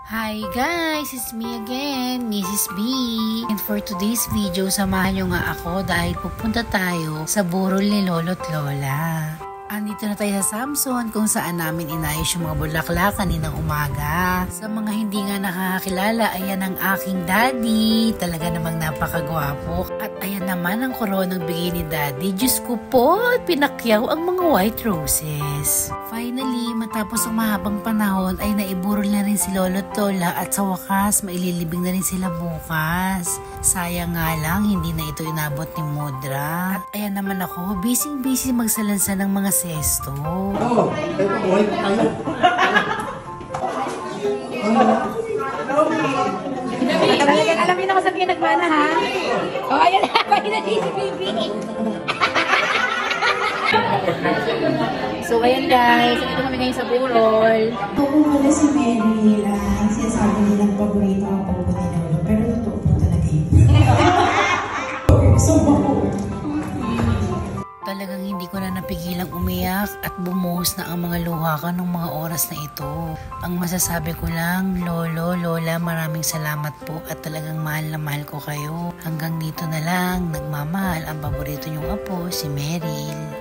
Hi guys! It's me again, Mrs. B. And for today's video, samahan nyo nga ako dahil pupunta tayo sa burol ni Lolo't Lola. Andito na tayo sa Samson kung saan namin inayos yung mga bulaklak kaninang umaga. Sa mga hindi nga nakakakilala, ayan ang aking daddy. Talaga namang napakagwapo. At ayan naman ang koronang bigay ni daddy. Diyos ko po, pinakyaw ang mga white roses. Finally, matapos ang mahabang panahon ay naiburol na rin si Lolo't Lola at sa wakas maililibing na rin sila bukas. Sayang nga lang, hindi na ito inabot ni Mudra. At ayan naman ako, busy magsalansa ng mga sesto. Oh, ito buhay pa tayo. Alam niyo na kung saan kayo nagmana, ha? Oh, ayan na. Pwede na si Bibi. So, ayan guys. Ito kami ngayon sa burol. Oo, wala si Mary. Sinasabi nilang paborito ang pagpo ni Lolo. Pero totoo po talaga yun. So, Talagang hindi ko na napigilang umiyak at bumuhos na ang mga luha ko ng mga oras na ito. Ang masasabi ko lang, Lolo, Lola, maraming salamat po at talagang mahal na mahal ko kayo. Hanggang dito na lang, nagmamahal ang paborito niyong apo, si Meryl.